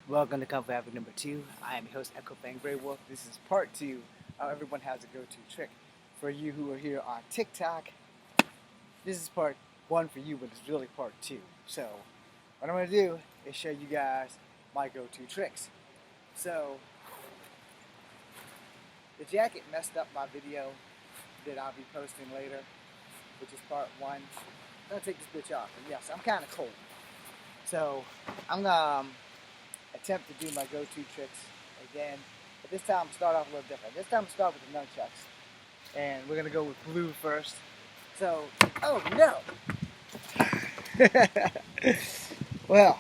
Welcome to Kung Fu Habit number 2. I am your host, Echo Fang Grey Wolf. This is part 2. How everyone has a go-to trick. For you who are here on TikTok, this is part 1 for you, but it's really part 2. So, what I'm going to do is show you guys my go-to tricks. So, the jacket messed up my video that I'll be posting later, which is part 1. I'm going to take this bitch off. And yes, I'm kind of cold. So, I'm going to attempt to do my go-to tricks again. But this time, start off a little different. This time, start with the nunchucks. And we're going to go with blue first. So, oh no! Well,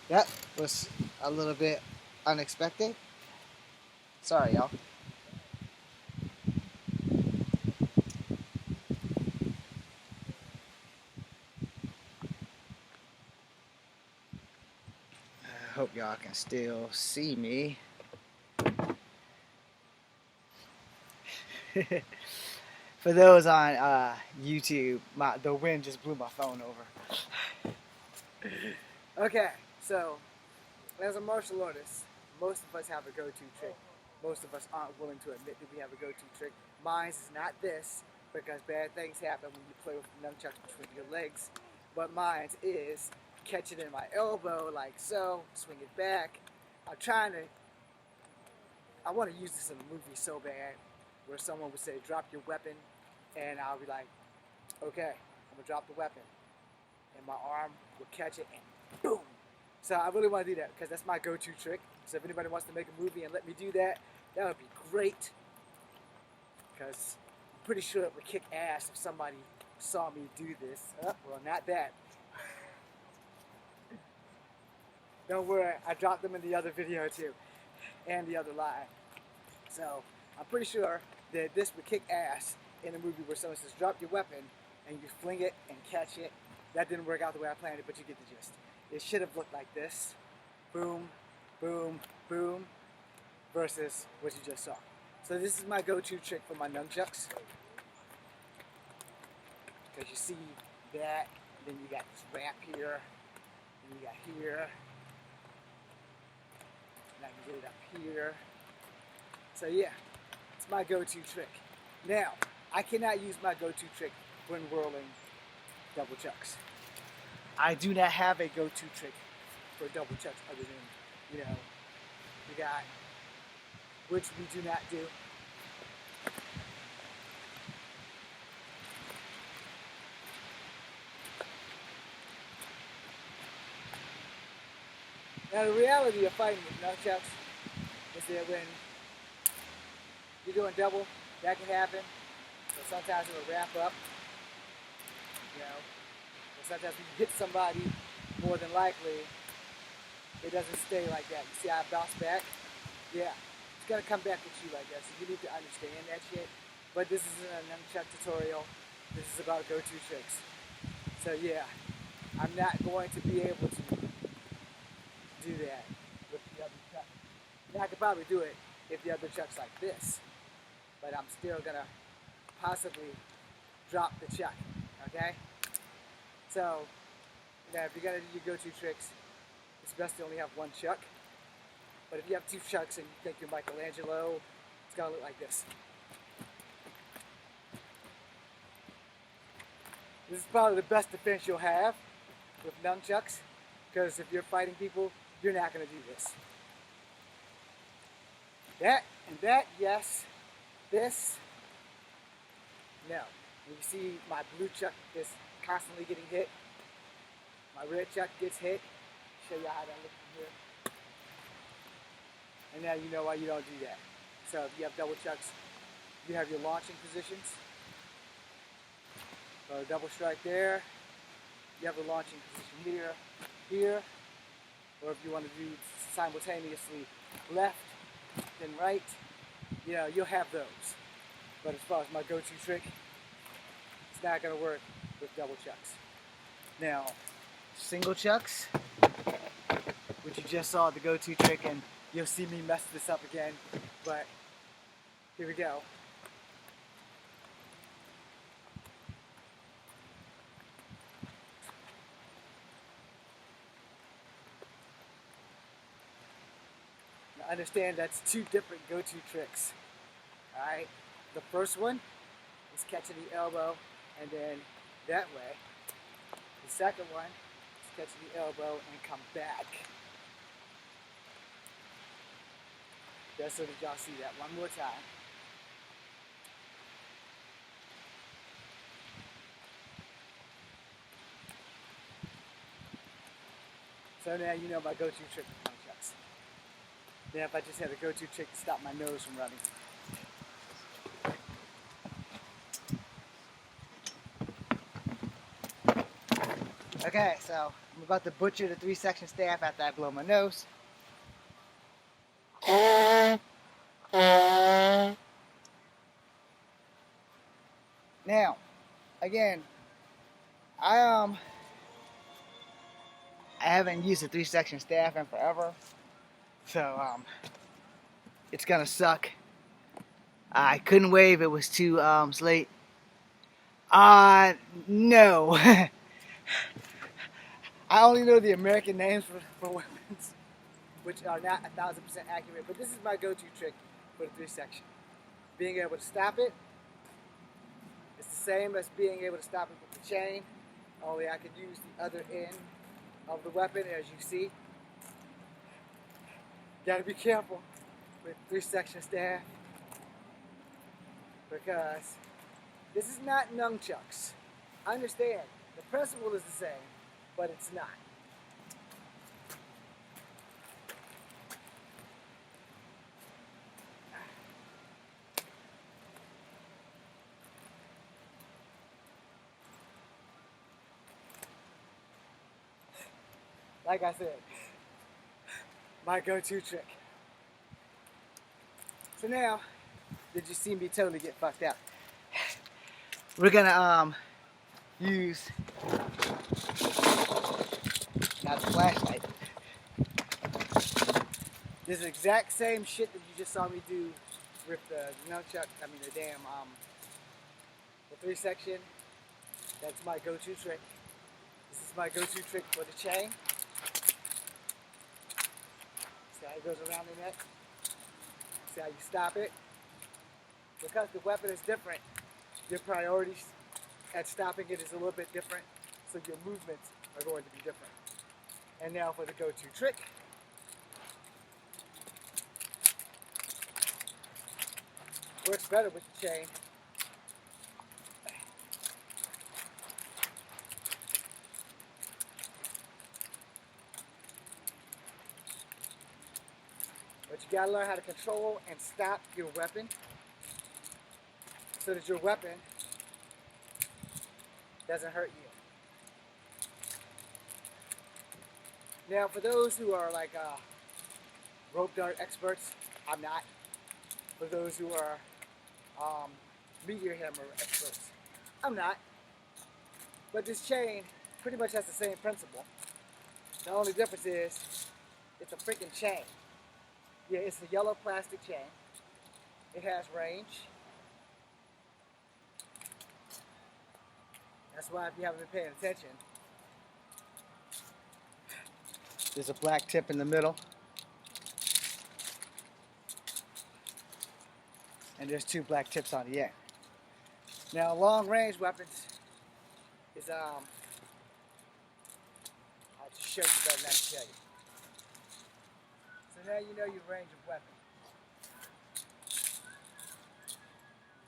that was a little bit unexpected. Sorry, y'all. I hope y'all can still see me. For those on YouTube, the wind just blew my phone over. Okay, so as a martial artist, most of us have a go-to trick. Most of us aren't willing to admit that we have a go-to trick. Mine is not this, because bad things happen when you play with nunchucks between your legs. But mine is catch it in my elbow like so, swing it back. I want to use this in a movie so bad, where someone would say, drop your weapon, and I'll be like, okay, I'm going to drop the weapon. And my arm will catch it and boom. So I really want to do that because that's my go-to trick. So if anybody wants to make a movie and let me do that, that would be great. Because I'm pretty sure it would kick ass if somebody saw me do this. Oh, well, not that. Don't worry, I dropped them in the other video too, and the other live. So I'm pretty sure that this would kick ass in a movie where someone says, drop your weapon, and you fling it and catch it. That didn't work out the way I planned it, but you get the gist. It should have looked like this. Boom, boom, boom, versus what you just saw. So this is my go-to trick for my nunchucks. Because you see that, then you got this wrap here, and you got here, and I can get it up here. So yeah, it's my go-to trick. Now, I cannot use my go-to trick when whirling double chucks. I do not have a go-to trick for double chucks other than, we got, which we do not do. Now the reality of fighting with nunchucks is that when you're doing double, that can happen. So sometimes it'll wrap up, or sometimes when you hit somebody, more than likely, it doesn't stay like that. You see how I bounce back? Yeah, it's gonna come back at you like that. So you need to understand that shit. But this isn't a nunchuck tutorial. This is about go-to tricks. So yeah, I'm not going to be able to do that with the other chuck. Now I could probably do it if the other chuck's like this, but I'm still gonna possibly drop the chuck. Okay? So, now if you're gonna do your go-to tricks, it's best to only have one chuck. But if you have two chucks and you think you're Michelangelo, it's gonna look like this. This is probably the best defense you'll have with nunchucks, because if you're fighting people, you're not gonna do this. That and that, yes. This, no. When you see my blue chuck is constantly getting hit, my red chuck gets hit. Show you how that looks from here. And now you know why you don't do that. So if you have double chucks, you have your launching positions. So a double strike there. You have the launching position here, here. Or if you want to do simultaneously left, then right, you'll have those. But as far as my go-to trick, it's not going to work with double chucks. Now, single chucks, which you just saw the go-to trick, and you'll see me mess this up again, but here we go. Now understand that's two different go-to tricks. Alright? The first one is catching the elbow and then that way. The second one is catching the elbow and come back. Just so that y'all see that one more time. So now you know my go-to trick with nunchucks. Then if I just had a go-to trick to stop my nose from running. Okay, so I'm about to butcher the 3-section staff after I blow my nose. Now, again, I haven't used a 3-section staff in forever, so it's gonna suck. I couldn't wave; it was too late. No. I only know the American names for weapons, which are not 1,000% accurate, but this is my go-to trick for the 3-section. Being able to stop it, it's the same as being able to stop it with the chain, only I can use the other end of the weapon, as you see. Gotta be careful with 3-section staff, because this is not nunchucks. I understand, the principle is the same, but it's not. Like I said, my go-to trick. So now, did you see me totally get fucked up? We're gonna use not the flashlight. This is the exact same shit that you just saw me do with the nunchuck. I mean the damn the 3-section. That's my go-to trick. This is my go-to trick for the chain. See how it goes around the neck? See how you stop it? Because the weapon is different, your priorities at stopping it is a little bit different, so your movements are going to be different. And now for the go-to trick. Works better with the chain. But you gotta learn how to control and stop your weapon so that your weapon doesn't hurt you. Now, for those who are like rope dart experts, I'm not. For those who are meteor hammer experts, I'm not. But this chain pretty much has the same principle. The only difference is it's a freaking chain. Yeah, it's a yellow plastic chain. It has range. That's why if you haven't been paying attention, there's a black tip in the middle. And there's 2 black tips on the end. Now, long range weapons is I'll just show you better than I can tell you. So now you know your range of weapon.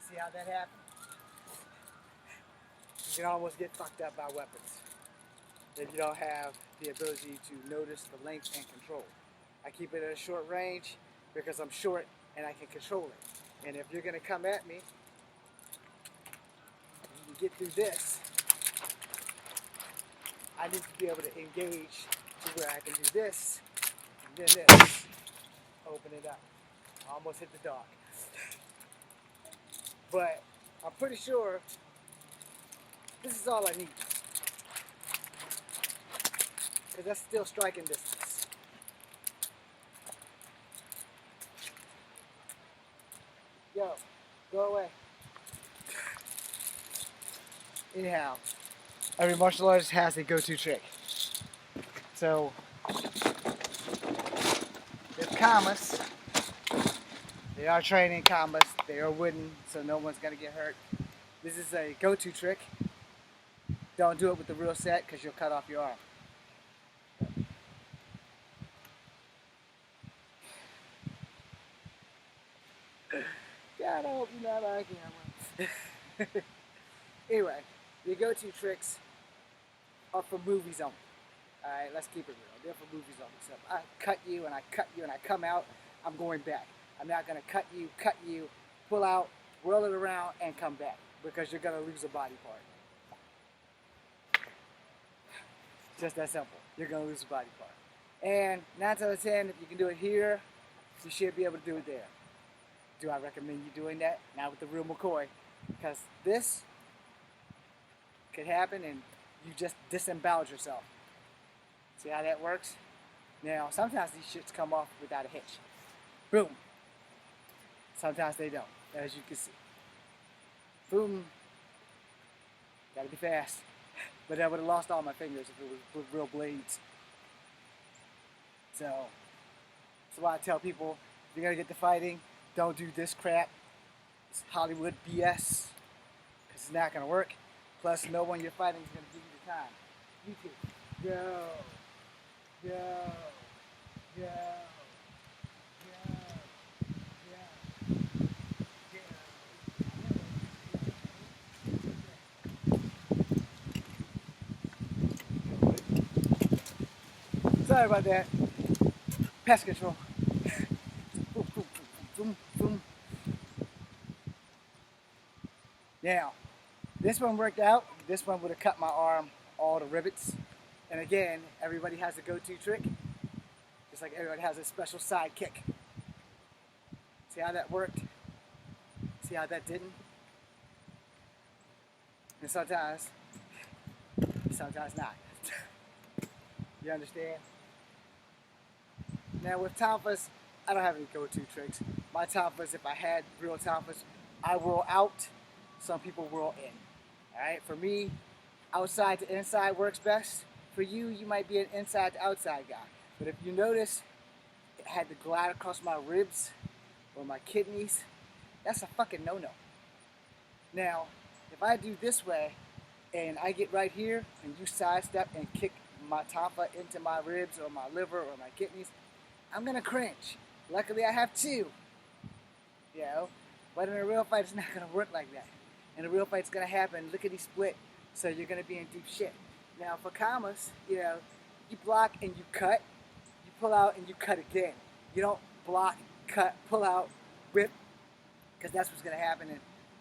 See how that happened? You can almost get fucked up by weapons if you don't have the ability to notice the length and control. I keep it at a short range because I'm short and I can control it. And if you're going to come at me, you can get through this. I need to be able to engage to where I can do this, and then this. Open it up. I almost hit the dog. But I'm pretty sure this is all I need. Because that's still striking distance. Yo, go away. Anyhow, every martial artist has a go-to trick. So, there's commas. They are trained in commas. They are wooden, so no one's gonna get hurt. This is a go-to trick. Don't do it with the real set because you'll cut off your arm. God, I hope you're not on camera. Anyway, your go-to tricks are for movies only. Alright, let's keep it real. They're for movies only. So if I cut you and I cut you and I come out, I'm going back. I'm not going to cut you, pull out, whirl it around, and come back. Because you're going to lose a body part. Just that simple. You're going to lose a body part. And 9 out of 10, if you can do it here, you should be able to do it there. Do I recommend you doing that? Not with the real McCoy. Because this could happen and you just disembowel yourself. See how that works? Now, sometimes these shits come off without a hitch. Boom. Sometimes they don't, as you can see. Boom. Gotta be fast. But I would have lost all my fingers if it was with real blades. So, that's why I tell people, if you're gonna get to fighting, don't do this crap. It's Hollywood BS. Because it's not gonna work. Plus, no one you're fighting is gonna give you the time. You two. Go. Go. Go. Sorry about that. Pest control. Boom, boom, boom, boom. Now, this one worked out. This one would have cut my arm all to rivets. And again, everybody has a go-to trick. Just like everybody has a special side kick. See how that worked? See how that didn't? And sometimes not. You understand? Now with tonfas, I don't have any go-to tricks. My tonfas, if I had real tonfas, I whirl out. Some people whirl in. Alright, for me, outside to inside works best. For you, you might be an inside to outside guy. But if you notice, it had to glide across my ribs or my kidneys, that's a fucking no-no. Now, if I do this way, and I get right here, and you sidestep and kick my tonfa into my ribs or my liver or my kidneys, I'm gonna cringe. Luckily, I have two. You know, but in a real fight, it's not gonna work like that. In a real fight, it's gonna happen lickety split, so you're gonna be in deep shit. Now, for commas, you know, you block and you cut, you pull out and you cut again. You don't block, cut, pull out, whip, because that's what's gonna happen. And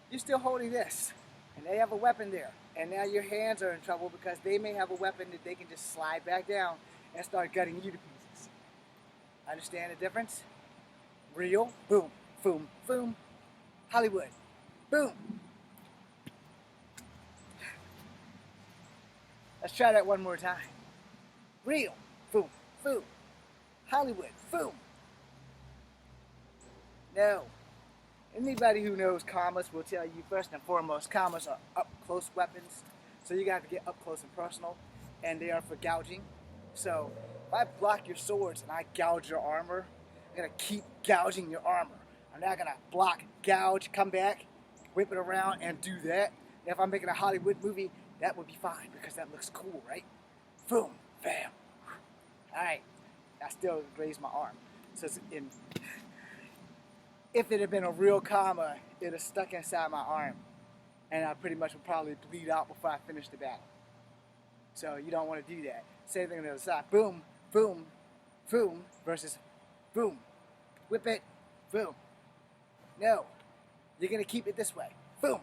you're still holding this, and they have a weapon there. And now your hands are in trouble because they may have a weapon that they can just slide back down and start gutting you to pieces. Understand the difference? Real, boom, boom, boom. Hollywood, boom. Let's try that one more time. Real, boom, boom. Hollywood, boom. No. Anybody who knows commas will tell you first and foremost, commas are up-close weapons. So you got to get up close and personal, and they are for gouging. So if I block your swords and I gouge your armor, I'm going to keep gouging your armor. I'm not going to block, gouge, come back, whip it around, and do that. And if I'm making a Hollywood movie, that would be fine because that looks cool, right? Boom, bam. All right, I still raise my arm. So it's in... If it had been a real comma, it would have stuck inside my arm. And I pretty much would probably bleed out before I finished the battle. So you don't want to do that. Same thing on the other side. Boom, boom, boom, versus boom. Whip it, boom. No, you're going to keep it this way. Boom,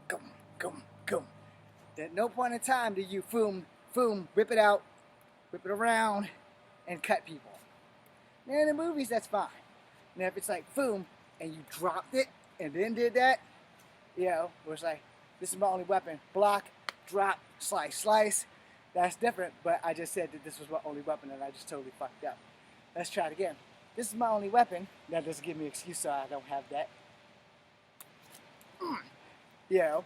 gum, gum, gum. At no point in time do you boom, boom, whip it out, whip it around, and cut people. Now in the movies, that's fine. Now if it's like boom, and you dropped it, and then did that, you know, where it's like, this is my only weapon. Block, drop, slice, slice. That's different, but I just said that this was my only weapon, and I just totally fucked up. Let's try it again. This is my only weapon. That doesn't give me an excuse, so I don't have that. You know,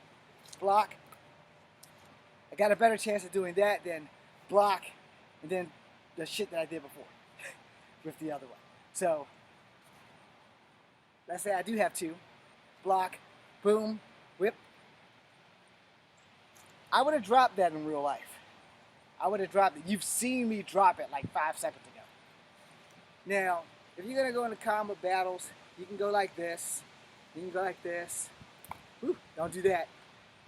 block. I got a better chance of doing that than block, and then the shit that I did before with the other one. So let's say I do have two, block, boom, whip, I would have dropped that in real life. I would have dropped it. You've seen me drop it like 5 seconds ago. Now, if you're going to go into combat battles, you can go like this. You can go like this. Whew, don't do that.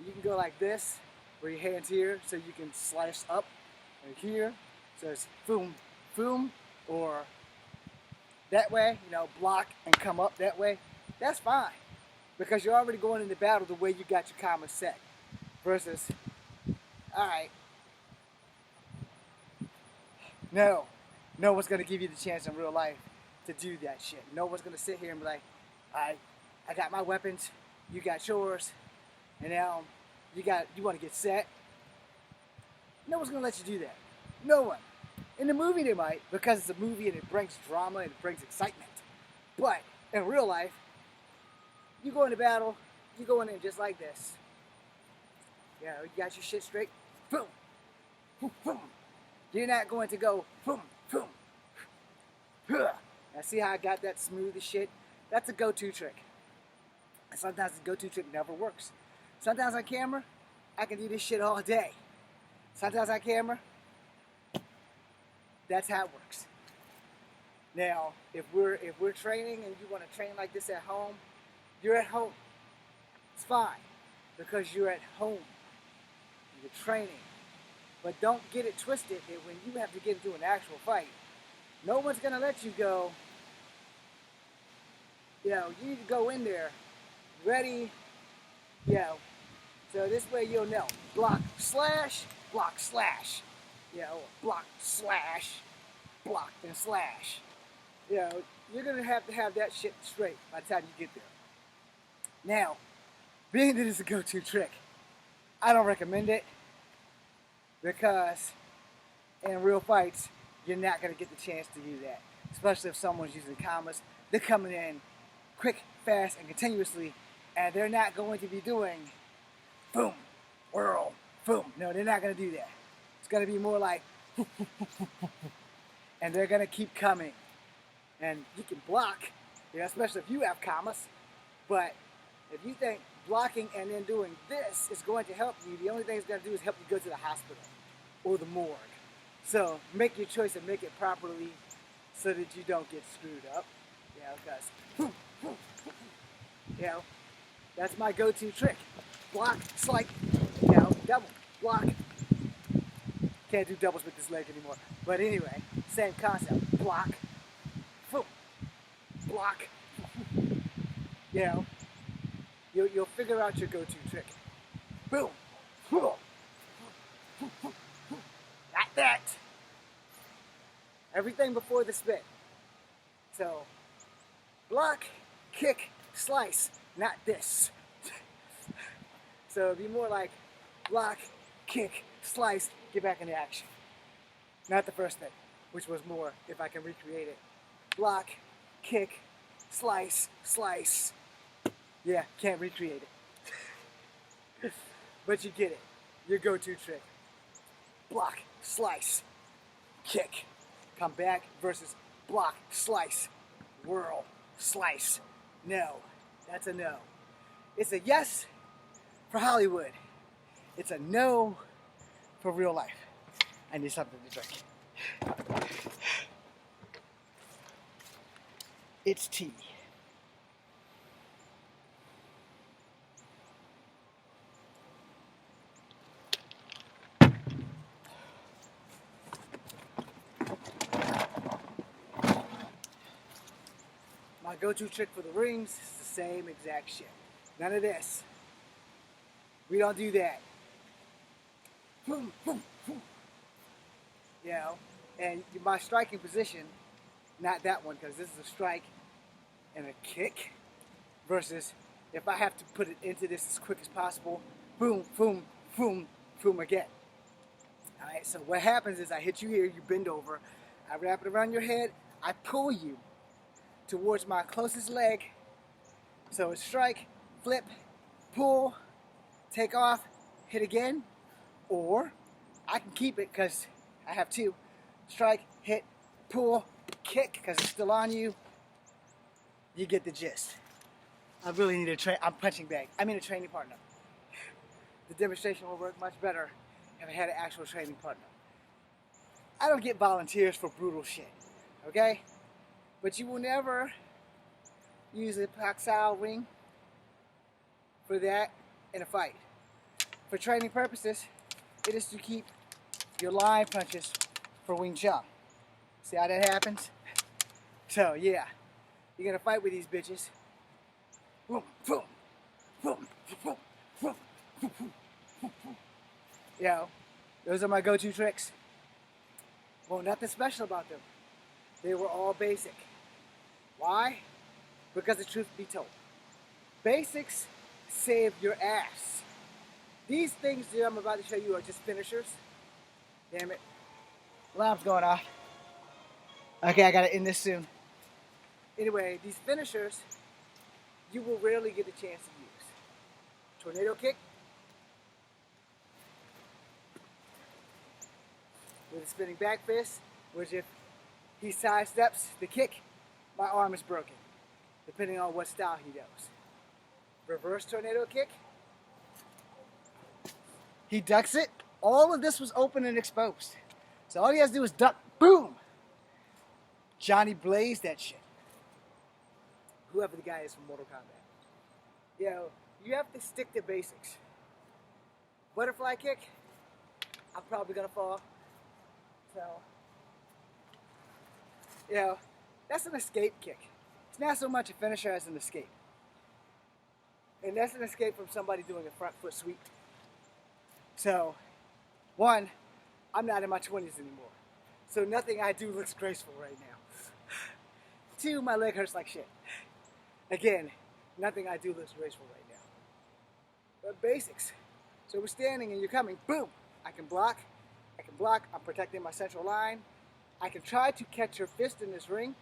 You can go like this, where your hand's here, so you can slice up and here. So it's boom, boom, or that way, block and come up that way. That's fine, because you're already going into battle the way you got your combo set. Versus, all right, no one's going to give you the chance in real life to do that shit. No one's going to sit here and be like, all right, I got my weapons, you got yours, and now you want to get set. No one's going to let you do that. No one. In the movie they might, because it's a movie and it brings drama and it brings excitement. But in real life, you go into battle, you go in just like this. You got your shit straight, boom, boom, boom. You're not going to go boom, boom. Now see how I got that smooth as shit? That's a go-to trick. And sometimes the go-to trick never works. Sometimes on camera, I can do this shit all day. Sometimes on camera, that's how it works. Now, if we're training and you want to train like this at home, you're at home. It's fine, because you're at home. You're training. But don't get it twisted that when you have to get into an actual fight, no one's going to let you go. You need to go in there ready. So this way you'll know. Block, slash, block, slash. Block, slash, block, and slash. You're going to have that shit straight by the time you get there. Now, being that it's a go-to trick, I don't recommend it, because in real fights, you're not going to get the chance to do that. Especially if someone's using combos. They're coming in quick, fast, and continuously, and they're not going to be doing boom, whirl, boom. No, they're not going to do that. It's going to be more like and they're going to keep coming. And you can block, especially if you have combos, but if you think blocking and then doing this is going to help you, the only thing it's going to do is help you go to the hospital or the morgue. So make your choice and make it properly so that you don't get screwed up. Because, that's my go-to trick. Block, slike, double, block. Can't do doubles with this leg anymore. But anyway, same concept. Block, boom, block. You'll figure out your go-to trick. Boom, boom. Like that. Everything before the spit. So, block, kick, slice, not this. So it'd be more like block, kick, slice, get back into action. Not the first thing, which was more, if I can recreate it. Block, kick, slice, slice. Yeah, can't recreate it. But you get it. Your go-to trick. Block, slice, kick. Come back versus block, slice, whirl, slice. No. That's a no. It's a yes for Hollywood. It's a no for real life. I need something to drink. It's tea. My go-to trick for the rings is the same exact shit. None of this. We don't do that. Boom, boom, boom. And my striking position, not that one, because this is a strike and a kick, versus if I have to put it into this as quick as possible, boom, boom, boom, boom again. Alright, so what happens is I hit you here, you bend over, I wrap it around your head, I pull you towards my closest leg. So it's strike, flip, pull, take off, hit again, or I can keep it because I have two. Strike, hit, pull, kick because it's still on you. You get the gist. I really need I'm punching bag. I mean a training partner. The demonstration will work much better if I had an actual training partner. I don't get volunteers for brutal shit, okay? But you will never use a Paxile ring for that in a fight. For training purposes, it is to keep your line punches for Wing Chun. See how that happens? So yeah, you're gonna fight with these bitches. Boom, boom, boom, boom, boom, boom, boom. You know, those are my go-to tricks. Well, nothing special about them. They were all basic. Why? Because the truth be told, basics save your ass. These things that I'm about to show you are just finishers. Damn it. Alarm's going off. Okay, I gotta end this soon. Anyway, these finishers, you will rarely get a chance to use. Tornado kick. With a spinning back fist, which if he sidesteps the kick, my arm is broken, depending on what style he does. Reverse tornado kick. He ducks it. All of this was open and exposed. So all he has to do is duck. Boom! Johnny blazed that shit. Whoever the guy is from Mortal Kombat. You know, you have to stick to basics. Butterfly kick. I'm probably gonna fall. So, you know, that's an escape kick. It's not so much a finisher as an escape. And that's an escape from somebody doing a front foot sweep. So, one, I'm not in my 20s anymore. So nothing I do looks graceful right now. Two, my leg hurts like shit. Again, nothing I do looks graceful right now. But basics. So we're standing and you're coming, boom! I can block, I'm protecting my central line. I can try to catch your fist in this ring.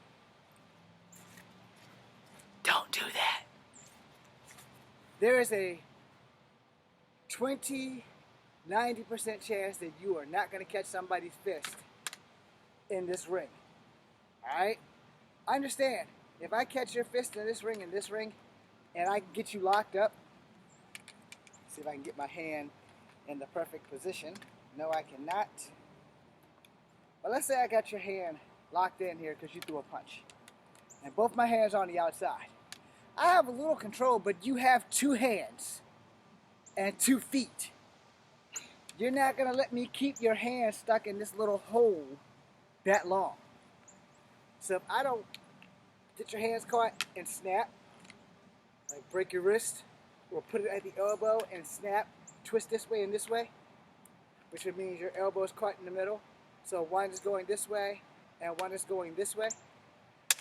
Don't do that. There is a 20, 90% chance that you are not going to catch somebody's fist in this ring. Alright? Understand, if I catch your fist in this ring, and I can get you locked up, see if I can get my hand in the perfect position. No, I cannot. But let's say I got your hand locked in here because you threw a punch. And both my hands are on the outside. I have a little control, but you have 2 hands and 2 feet. You're not going to let me keep your hand stuck in this little hole that long. So if I don't get your hands caught and snap, like break your wrist, or put it at the elbow and snap, twist this way and this way, which would mean your elbow is caught in the middle. So one is going this way and one is going this way.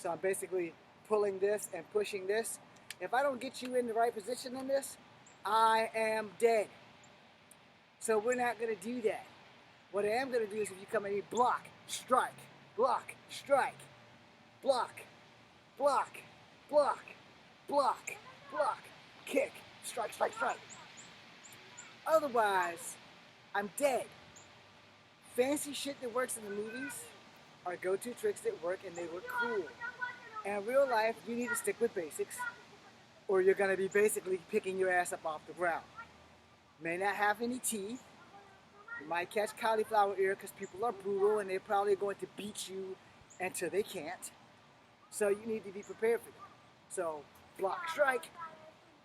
So I'm basically pulling this and pushing this. If I don't get you in the right position in this, I am dead. So we're not going to do that. What I am going to do is if you come at me, block, strike, block, strike, block, block, block, block, block, kick, strike, strike, strike. Otherwise, I'm dead. Fancy shit that works in the movies are go-to tricks that work and they look cool. And in real life, you need to stick with basics or you're going to be basically picking your ass up off the ground. May not have any teeth. You might catch cauliflower ear because people are brutal and they're probably going to beat you until they can't. So you need to be prepared for that. So block, strike,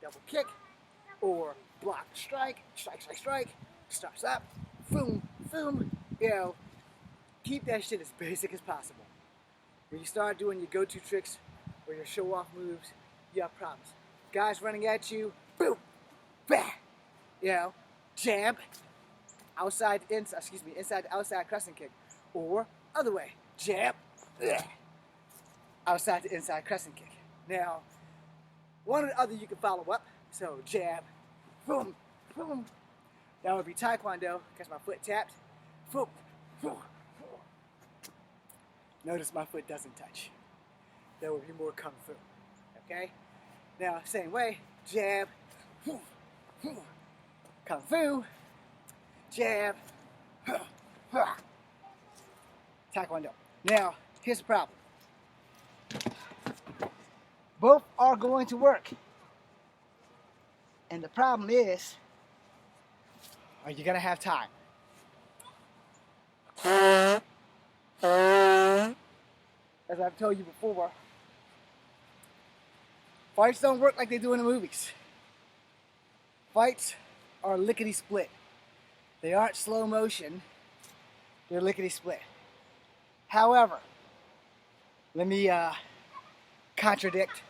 double kick, or block, strike, strike, strike, strike, stop, stop, boom, boom. You know, keep that shit as basic as possible. When you start doing your go-to tricks or your show-off moves, you have problems. Guys running at you, boom, bah. You know, jab, inside to outside crescent kick, or other way, jab, bleh, outside to inside crescent kick. Now, one or the other you can follow up. So jab, boom, boom. That would be Taekwondo, because my foot tapped. Boom, boom, boom. Notice my foot doesn't touch. That would be more Kung Fu. Okay? Now, same way, jab, boom, boom. Kung Fu, jab, Taekwondo. Now, here's the problem. Both are going to work. And the problem is, are you gonna have time? As I've told you before, fights don't work like they do in the movies. Fights are lickety split. They aren't slow motion, they're lickety split. However, let me contradict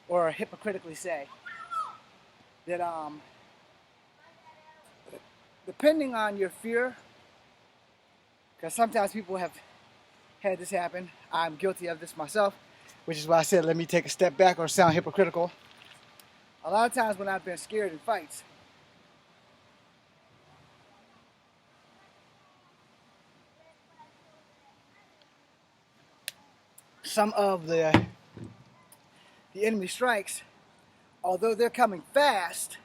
or hypocritically say that depending on your fear, because sometimes people have had this happen, I'm guilty of this myself, which is why I said let me take a step back or sound hypocritical. A lot of times when I've been scared in fights, some of the enemy strikes, although they're coming fast,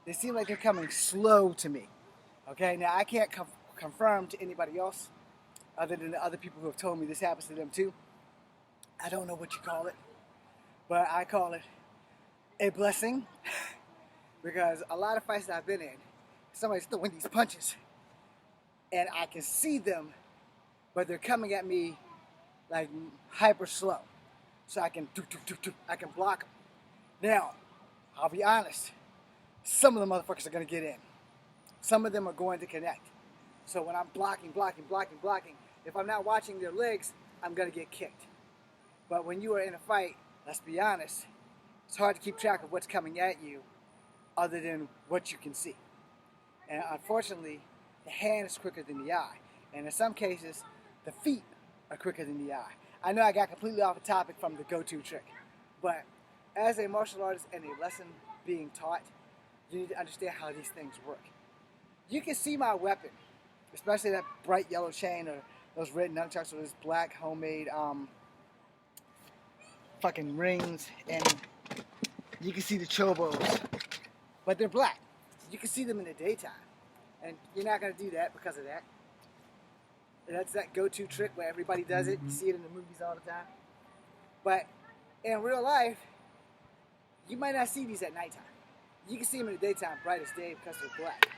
they seem like they're coming slow to me. Okay, now I can't confirm to anybody else other than the other people who have told me this happens to them too. I don't know what you call it, but I call it a blessing because a lot of fights that I've been in, somebody's throwing these punches and I can see them, but they're coming at me like hyper slow. So I can block them. Now, I'll be honest, some of the motherfuckers are gonna get in. Some of them are going to connect. So when I'm blocking, if I'm not watching their legs, I'm gonna get kicked. But when you are in a fight, let's be honest, it's hard to keep track of what's coming at you other than what you can see. And unfortunately, the hand is quicker than the eye. And in some cases, the feet are quicker than the eye. I know I got completely off the topic from the go-to trick, but as a martial artist and a lesson being taught, you need to understand how these things work. You can see my weapon, especially that bright yellow chain or those red nunchucks or this black homemade fucking rings, and you can see the chobos, but they're black. You can see them in the daytime, and you're not going to do that because of that. That's that go-to trick where everybody does it. You see it in the movies all the time. But in real life, you might not see these at nighttime. You can see them in the daytime, bright as day, because they're black.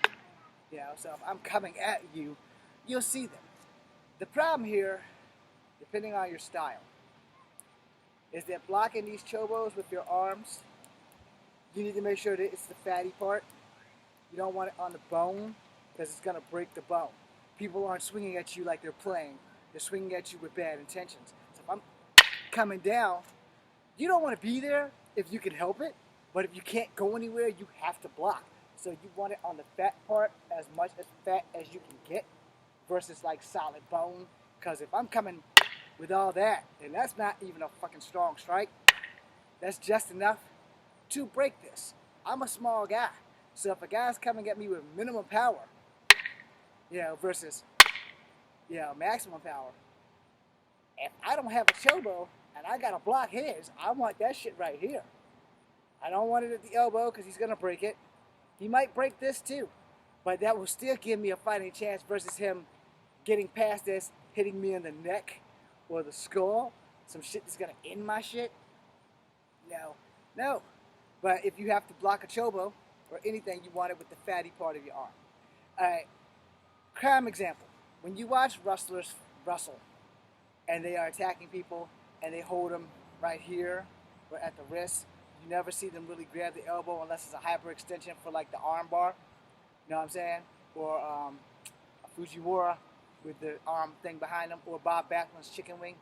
You know, so if I'm coming at you, you'll see them. The problem here, depending on your style, is that blocking these chobos with your arms, you need to make sure that it's the fatty part. You don't want it on the bone, because it's going to break the bone. People aren't swinging at you like they're playing. They're swinging at you with bad intentions. So if I'm coming down, you don't want to be there if you can help it. But if you can't go anywhere, you have to block. So you want it on the fat part, as much as fat as you can get, versus like solid bone. Because if I'm coming with all that, and that's not even a fucking strong strike, that's just enough to break this. I'm a small guy. So if a guy's coming at me with minimum power, versus, maximum power. If I don't have a chobo and I gotta block his, I want that shit right here. I don't want it at the elbow because he's gonna break it. He might break this too, but that will still give me a fighting chance versus him getting past this, hitting me in the neck or the skull, some shit that's gonna end my shit. No. But if you have to block a chobo or anything, you want it with the fatty part of your arm. All right. Prime example, when you watch wrestlers wrestle and they are attacking people and they hold them right here or at the wrist, you never see them really grab the elbow unless it's a hyperextension for like the arm bar, you know what I'm saying? Or a Fujiwara with the arm thing behind them, or Bob Backlund's chicken wing.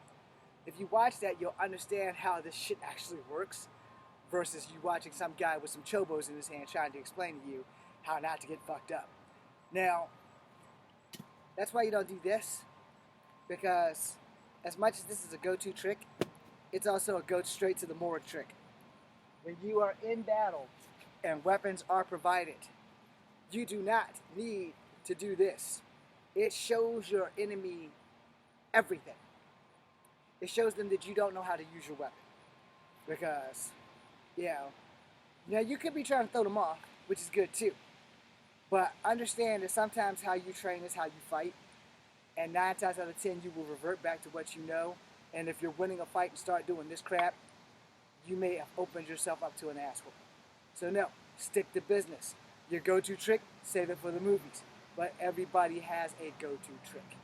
If you watch that, you'll understand how this shit actually works versus you watching some guy with some chobos in his hand trying to explain to you how not to get fucked up. Now, that's why you don't do this, because as much as this is a go-to trick, it's also a go straight to the morgue trick. When you are in battle and weapons are provided, you do not need to do this. It shows your enemy everything. It shows them that you don't know how to use your weapon. Because, you could be trying to throw them off, which is good too. But understand that sometimes how you train is how you fight. And 9 times out of 10, you will revert back to what you know. And if you're winning a fight and start doing this crap, you may have opened yourself up to an asshole. So no, Stick to business. Your go-to trick, save it for the movies. But everybody has a go-to trick.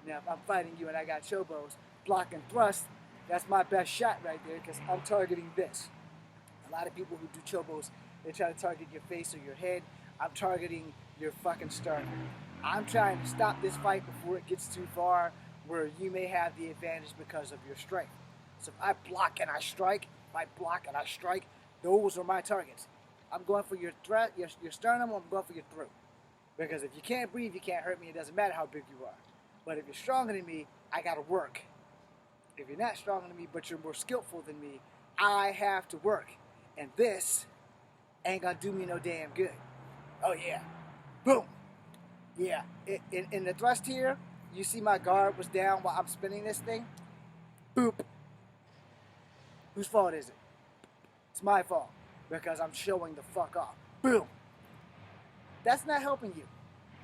Now, if I'm fighting you and I got chobos, block and thrust, that's my best shot right there because I'm targeting this. A lot of people who do chobos, they try to target your face or your head. I'm targeting your fucking sternum. I'm trying to stop this fight before it gets too far where you may have the advantage because of your strength. So if I block and I strike, those are my targets. I'm going for your sternum, or I'm going for your throat. Because if you can't breathe, you can't hurt me. It doesn't matter how big you are. But if you're stronger than me, I gotta work. If you're not stronger than me, but you're more skillful than me, I have to work. And this ain't gonna do me no damn good. Oh yeah. Boom. Yeah. In the thrust here, you see my guard was down while I'm spinning this thing? Boop. Whose fault is it? It's my fault. Because I'm showing the fuck off. Boom. That's not helping you.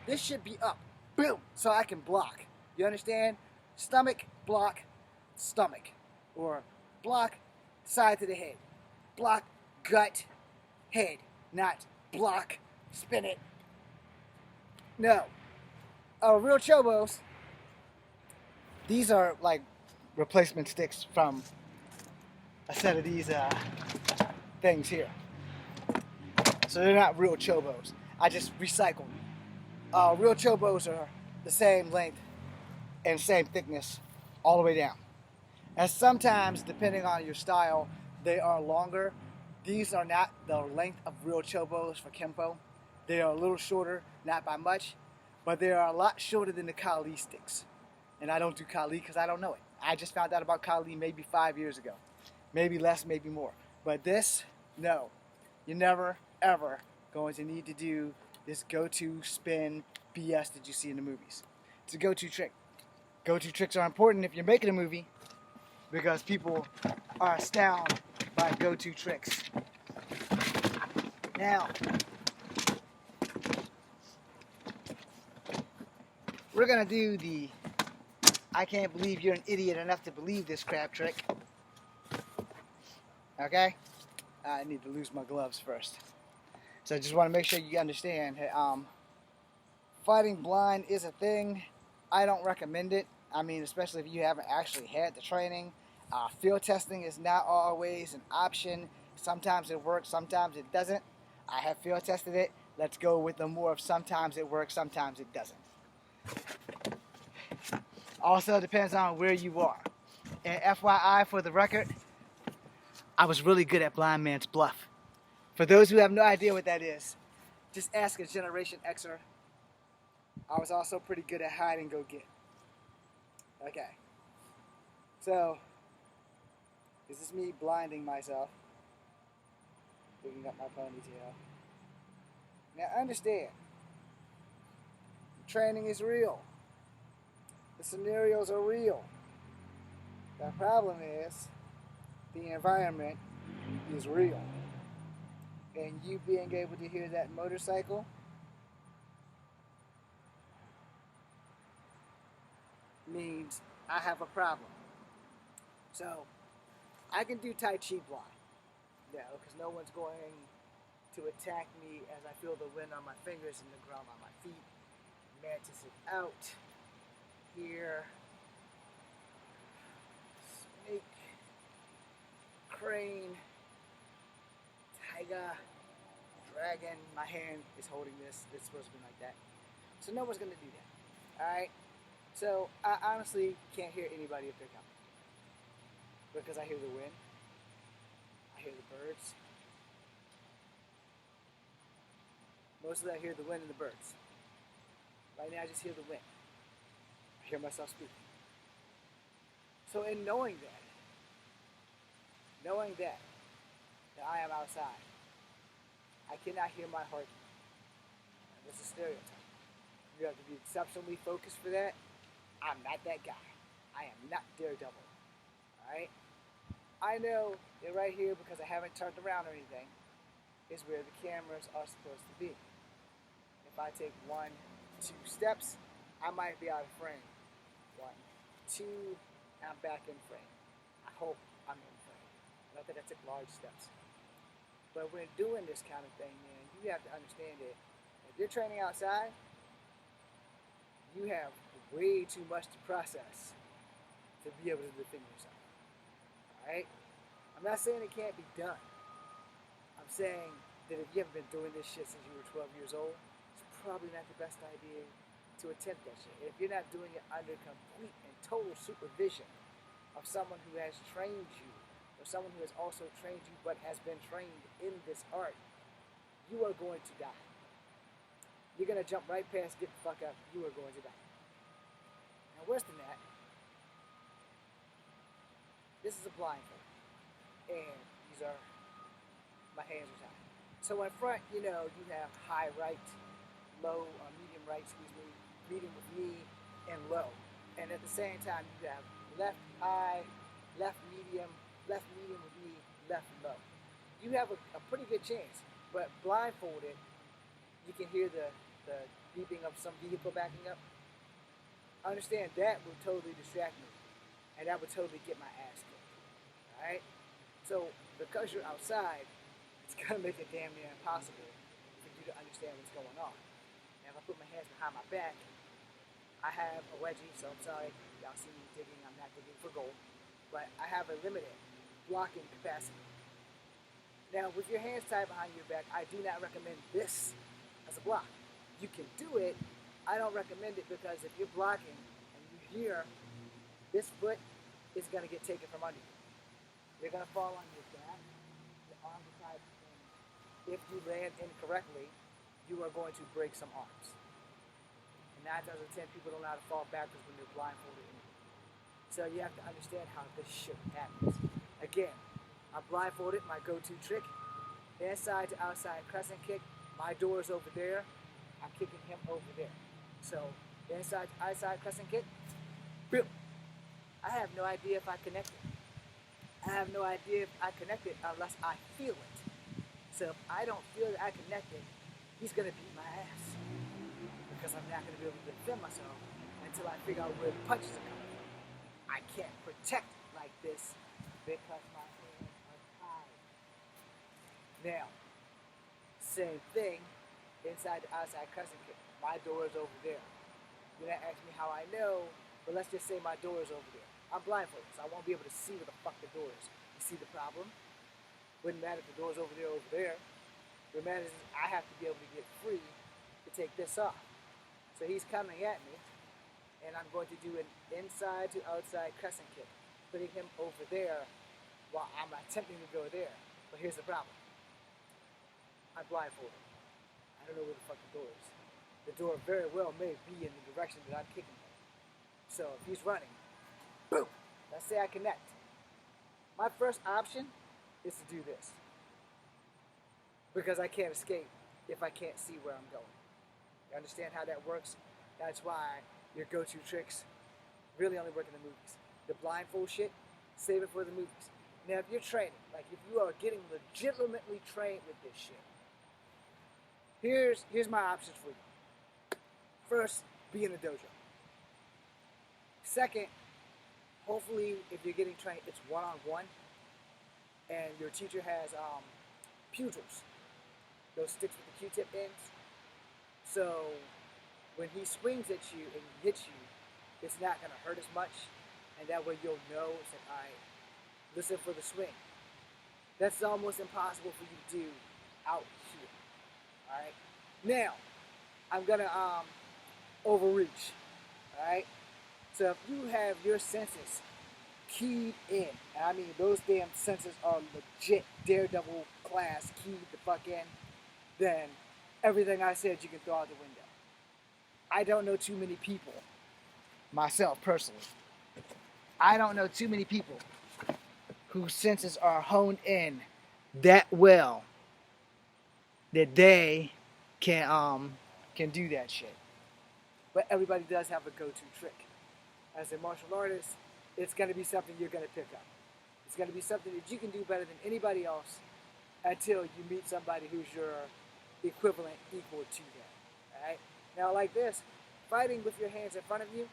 This should be up. Boom. So I can block. You understand? Stomach, block, stomach. Or block, side to the head. Block, gut, head. Not block, spin it. No. Real chobos, these are like replacement sticks from a set of these things here. So they're not real chobos. I just recycled. Real chobos are the same length and same thickness all the way down. And sometimes, depending on your style, they are longer. These are not the length of real chobos for Kempo. They are a little shorter, not by much, but they are a lot shorter than the Kali sticks. And I don't do Kali because I don't know it. I just found out about Kali maybe 5 years ago. Maybe less, maybe more. But this, no. You're never, ever going to need to do this go-to spin BS that you see in the movies. It's a go-to trick. Go-to tricks are important if you're making a movie because people are astounded by go-to tricks. Now, we're going to do the I can't believe you're an idiot enough to believe this crap trick. Okay? I need to lose my gloves first. So I just want to make sure you understand. Fighting blind is a thing. I don't recommend it. I mean, especially if you haven't actually had the training. Field testing is not always an option. Sometimes it works, sometimes it doesn't. I have field tested it. Let's go with the more of sometimes it works, sometimes it doesn't. Also depends on where you are. And FYI, for the record, I was really good at blind man's bluff. For those who have no idea what that is, just ask a Generation Xer. I was also pretty good at hide and go get. Okay. So, this is me blinding myself. Picking up my ponytail. Now understand, training is real. The scenarios are real. The problem is, the environment is real. And you being able to hear that motorcycle means I have a problem. So, I can do Tai Chi blind. Yeah, because no one's going to attack me as I feel the wind on my fingers and the ground on my feet. Mantis it out. Here. Snake. Crane. Tiger. Dragon. My hand is holding this. It's supposed to be like that. So no one's going to do that. Alright? So I honestly can't hear anybody if they're coming. Because I hear the wind. I hear the birds. Mostly I hear the wind and the birds. Right now I just hear the wind. I hear myself speaking. So in knowing that I am outside, I cannot hear my heart. That's a stereotype. You have to be exceptionally focused for that. I'm not that guy. I am not Daredevil. Alright? I know that right here, because I haven't turned around or anything, is where the cameras are supposed to be. If I take 1, 2 steps, I might be out of frame. 1, 2, I'm back in frame. I hope I'm in frame. Not that I took large steps. But when doing this kind of thing, man, you have to understand that if you're training outside, you have way too much to process to be able to defend yourself. Alright? I'm not saying it can't be done. I'm saying that if you haven't been doing this shit since you were 12 years old, it's probably not the best idea to attempt that shit. If you're not doing it under complete and total supervision of someone who has trained you, or someone who has also trained you but has been trained in this art, you are going to die. You're going to jump right past, get the fuck up, you are going to die. Now worse than that, this is a blindfold, and these are, my hands are tied. So in front, you have high right, low, medium right, medium with knee, and low. And at the same time, you have left high, left medium with knee, left low. You have a pretty good chance, but blindfolded, you can hear the beeping of some vehicle backing up. Understand that would totally distract me, and that would totally get my ass kicked. Alright? So, because you're outside, it's gonna make it damn near impossible for you to understand what's going on. Now, if I put my hands behind my back, I have a wedgie, so I'm sorry, y'all see me digging, I'm not digging for gold, but I have a limited blocking capacity. Now, with your hands tied behind your back, I do not recommend this as a block. You can do it, I don't recommend it, because if you're blocking and you hear this foot is going to get taken from under you. You're going to fall on your back, your arms are tied, and if you land incorrectly, you are going to break some arms. And 9 times out of 10, people don't know how to fall backwards when they're blindfolded. So you have to understand how this shit happens. Again, I'm blindfolded, my go-to trick, inside to outside crescent kick, my door is over there, I'm kicking him over there. So, inside to outside crescent kick, boom. I have no idea if I connected. I have no idea if I connected unless I feel it. So if I don't feel that I connected, he's gonna beat my ass. Because I'm not gonna be able to defend myself until I figure out where the punches are coming from. I can't protect like this because my hands are tied. Now, same thing, inside to outside crescent kick. My door is over there. You're not asking me how I know, but let's just say my door is over there. I'm blindfolded, so I won't be able to see where the fuck the door is. You see the problem? Wouldn't matter if the door's over there. What matters is I have to be able to get free to take this off. So he's coming at me, and I'm going to do an inside to outside crescent kick, putting him over there while I'm attempting to go there. But here's the problem. I'm blindfolded. I don't know where the fuck the door is. The door very well may be in the direction that I'm kicking him. So if he's running, boom, let's say I connect. My first option is to do this. Because I can't escape if I can't see where I'm going. You understand how that works? That's why your go-to tricks really only work in the movies. The blindfold shit, save it for the movies. Now if you're training, like if you are getting legitimately trained with this shit, here's my options for you. First, be in the dojo. Second, hopefully if you're getting trained, it's one-on-one, and your teacher has pugils, those sticks with the Q-tip ends. So when he swings at you and hits you, it's not going to hurt as much, and that way you'll know, it's like, all right, listen for the swing. That's almost impossible for you to do out here. All right. Now, I'm gonna overreach. All right. So if you have your senses keyed in, and I mean those damn senses are legit Daredevil class keyed the fuck in, then everything I said you can throw out the window. I don't know too many people, myself personally, I don't know too many people whose senses are honed in that well that they can do that shit. But everybody does have a go-to trick. As a martial artist, it's going to be something you're going to pick up. It's going to be something that you can do better than anybody else until you meet somebody who's your equivalent, equal to them. Alright? Now like this, fighting with your hands in front of you,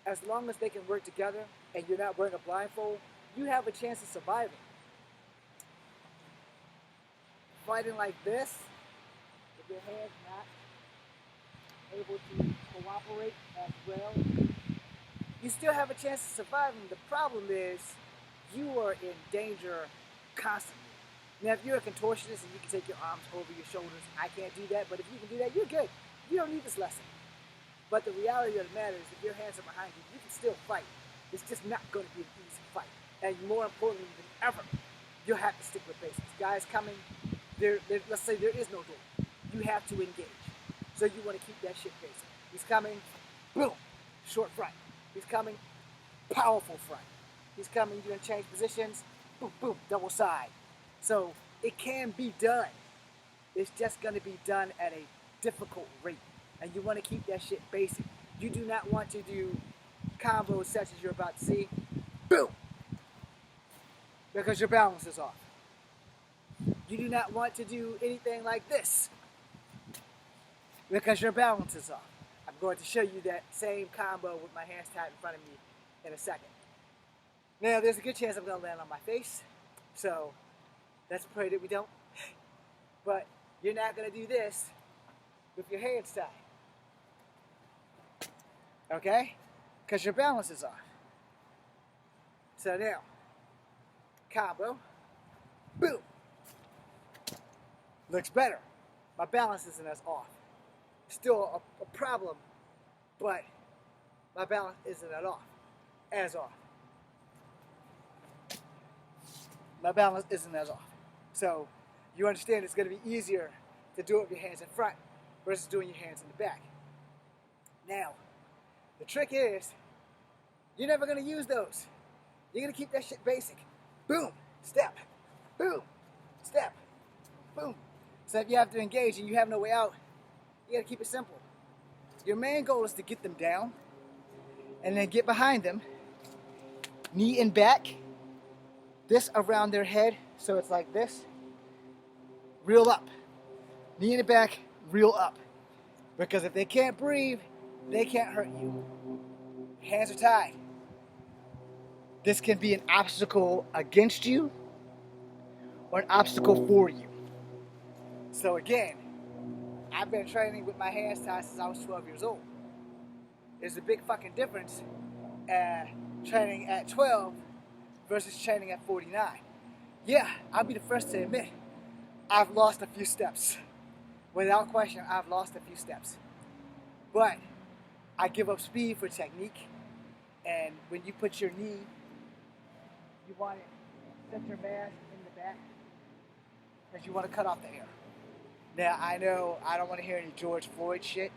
as long as they can work together and you're not wearing a blindfold, you have a chance of surviving. fighting like this, if your hand's not able to cooperate as well, you still have a chance of surviving. The problem is you are in danger constantly. Now, if you're a contortionist and you can take your arms over your shoulders, I can't do that, but if you can do that, you're good. You don't need this lesson. But the reality of the matter is if your hands are behind you, you can still fight. It's just not going to be an easy fight. And more importantly than ever, you'll have to stick with basics. Guys coming, let's say there is no door. You have to engage. So you want to keep that shit basic. He's coming, boom, short front. He's coming, powerful front. He's coming, you're going to change positions, boom, boom, double side. So it can be done. It's just going to be done at a difficult rate. And you want to keep that shit basic. You do not want to do combos such as you're about to see, boom, because your balance is off. You do not want to do anything like this because your balance is off. I'm going to show you that same combo with my hands tied in front of me in a second. Now, there's a good chance I'm going to land on my face, so let's pray that we don't. But you're not going to do this with your hands tied. Okay? Because your balance is off. So now, combo, boom. Looks better. My balance isn't as off. Still a problem, but my balance isn't as off. My balance isn't as off. So you understand it's going to be easier to do it with your hands in front versus doing your hands in the back. Now, the trick is, you're never going to use those. You're going to keep that shit basic. Boom, step, boom, step, boom. So if you have to engage and you have no way out, you got to keep it simple. Your main goal is to get them down and then get behind them, knee and back, this around their head, so it's like this, reel up, knee in the back, reel up. Because if they can't breathe, they can't hurt you. Hands are tied. This can be an obstacle against you or an obstacle for you. So again, I've been training with my hands tied since I was 12 years old. There's a big fucking difference training at 12 versus training at 49. Yeah, I'll be the first to admit I've lost a few steps. Without question, I've lost a few steps. But I give up speed for technique. And when you put your knee, you want to set your mass in the back because you want to cut off the air. Now, I know I don't want to hear any George Floyd shit,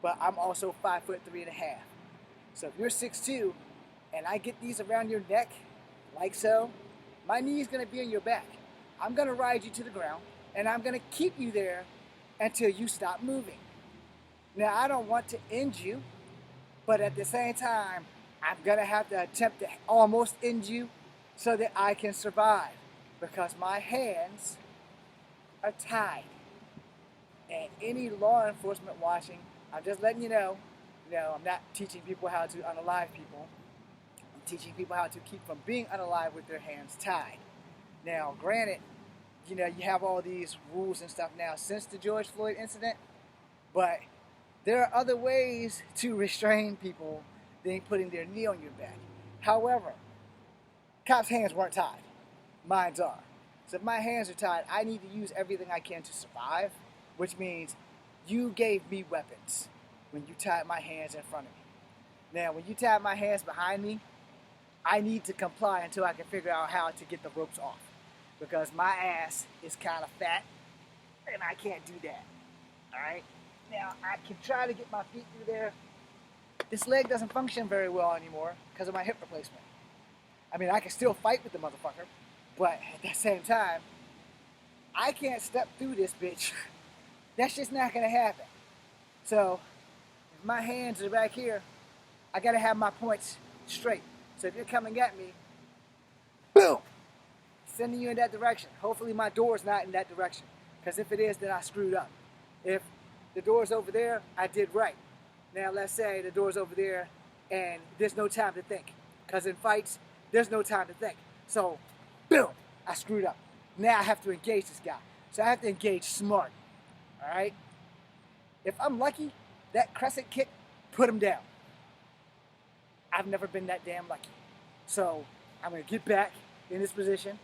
but I'm also 5'3.5". So if you're 6'2", and I get these around your neck, like so, my knee's going to be on your back. I'm going to ride you to the ground, and I'm going to keep you there until you stop moving. Now, I don't want to end you, but at the same time, I'm going to have to attempt to almost end you so that I can survive, because my hands are tied. And any law enforcement watching, I'm just letting you know, I'm not teaching people how to unalive people. I'm teaching people how to keep from being unalive with their hands tied. Now, granted, you have all these rules and stuff now since the George Floyd incident, but there are other ways to restrain people than putting their knee on your back. However, cops' hands weren't tied. Mine's are. So if my hands are tied, I need to use everything I can to survive, which means you gave me weapons when you tied my hands in front of me. Now, when you tied my hands behind me, I need to comply until I can figure out how to get the ropes off, because my ass is kind of fat and I can't do that. All right? Now, I can try to get my feet through there. This leg doesn't function very well anymore because of my hip replacement. I mean, I can still fight with the motherfucker, but at the same time, I can't step through this bitch. That's just not going to happen. So, if my hands are back here, I got to have my points straight. So if you're coming at me, boom, sending you in that direction. Hopefully my door's not in that direction, because if it is, then I screwed up. If the door's over there, I did right. Now let's say the door's over there and there's no time to think, because in fights, there's no time to think. So, boom, I screwed up. Now I have to engage this guy. So I have to engage smart. All right. If I'm lucky, that crescent kick put him down. I've never been that damn lucky. So I'm going to get back in this position.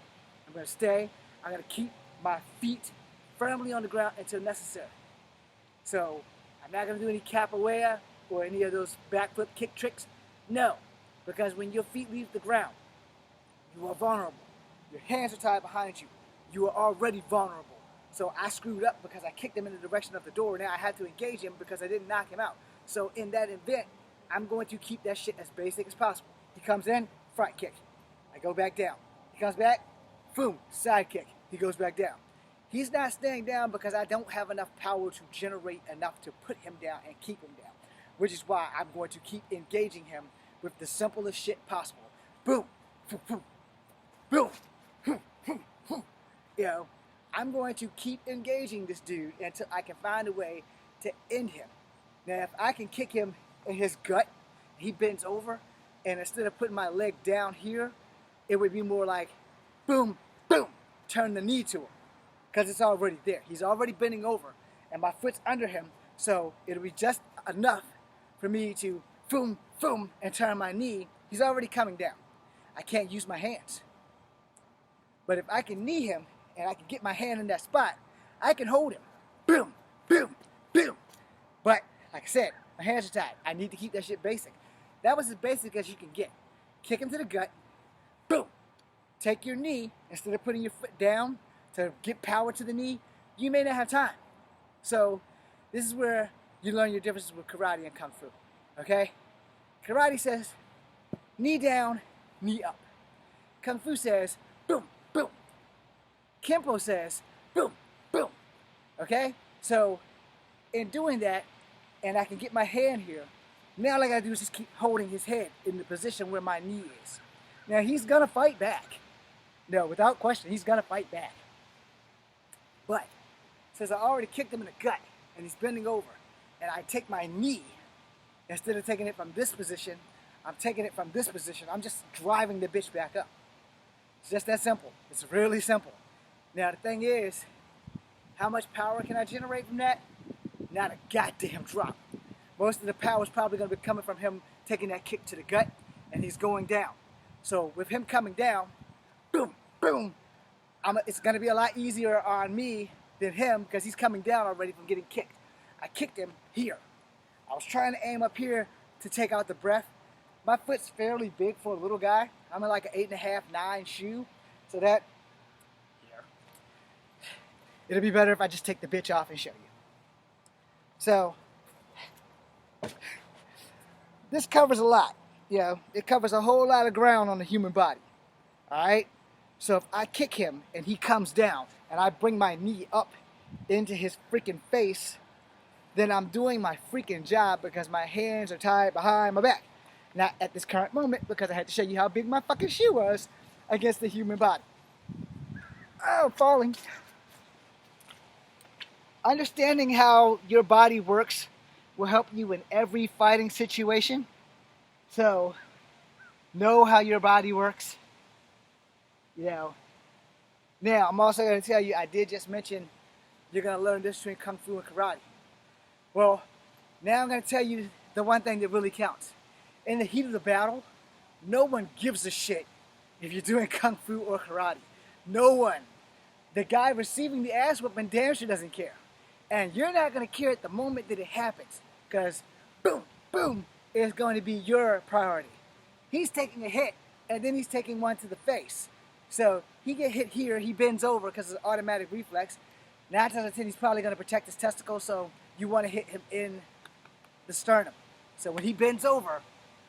I'm going to stay. I'm going to keep my feet firmly on the ground until necessary. So I'm not going to do any capoeira or any of those backflip kick tricks. No, because when your feet leave the ground, you are vulnerable. Your hands are tied behind you. You are already vulnerable. So I screwed up because I kicked him in the direction of the door. Now I had to engage him because I didn't knock him out. So in that event, I'm going to keep that shit as basic as possible. He comes in, front kick. I go back down. He comes back, boom, side kick. He goes back down. He's not staying down because I don't have enough power to generate enough to put him down and keep him down. Which is why I'm going to keep engaging him with the simplest shit possible. Boom, boom, boom, boom, boom, boom, boom. You know, I'm going to keep engaging this dude until I can find a way to end him. Now, if I can kick him in his gut, he bends over, and instead of putting my leg down here, it would be more like, boom, boom, turn the knee to him. Because it's already there. He's already bending over, and my foot's under him, so it'll be just enough for me to boom, boom, and turn my knee. He's already coming down. I can't use my hands. But if I can knee him, and I can get my hand in that spot, I can hold him. Boom, boom, boom. But, like I said, my hands are tied. I need to keep that shit basic. That was as basic as you can get. Kick him to the gut. Boom. Take your knee, instead of putting your foot down to get power to the knee, you may not have time. So, this is where you learn your differences with karate and kung fu. Okay? Karate says, knee down, knee up. Kung fu says, boom, boom. Kempo says, boom, boom. Okay? So, in doing that, and I can get my hand here, now all I gotta do is just keep holding his head in the position where my knee is. Now, he's gonna fight back. No, without question, he's gonna fight back. But, since I already kicked him in the gut, and he's bending over, and I take my knee, instead of taking it from this position, I'm taking it from this position. I'm just driving the bitch back up. It's just that simple. It's really simple. Now, the thing is, how much power can I generate from that? Not a goddamn drop. Most of the power is probably going to be coming from him taking that kick to the gut, and he's going down. So with him coming down, boom, boom, it's going to be a lot easier on me than him because he's coming down already from getting kicked. I kicked him here. I was trying to aim up here to take out the breath. My foot's fairly big for a little guy. I'm in like an 8.5, 9 shoe. So that, here. It'll be better if I just take the bitch off and show you. So, this covers a lot. You know, it covers a whole lot of ground on the human body. Alright? So if I kick him and he comes down and I bring my knee up into his freaking face, then I'm doing my freaking job because my hands are tied behind my back. Not at this current moment because I had to show you how big my fucking shoe was against the human body. Oh, falling. Understanding how your body works will help you in every fighting situation. So, know how your body works. You know. Now, I'm also going to tell you, I did just mention you're going to learn this between Kung Fu and Karate. Well, now I'm going to tell you the one thing that really counts. In the heat of the battle, no one gives a shit if you're doing Kung Fu or Karate. No one. The guy receiving the ass whooping damn sure doesn't care. And you're not going to care at the moment that it happens. Because boom, boom is going to be your priority. He's taking a hit, and then he's taking one to the face. So he get hit here, he bends over because it's an automatic reflex. 9 times out of 10, he's probably going to protect his testicle, so you want to hit him in the sternum. So when he bends over,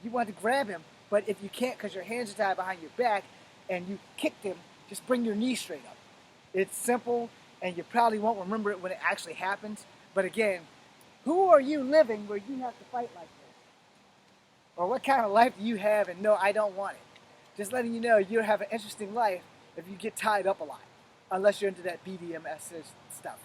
you want to grab him, but if you can't because your hands are tied behind your back and you kicked him, just bring your knee straight up. It's simple, and you probably won't remember it when it actually happens. But again, who are you living where you have to fight like this? Or what kind of life do you have? And no, I don't want it. Just letting you know you have an interesting life if you get tied up a lot. Unless you're into that BDMS stuff.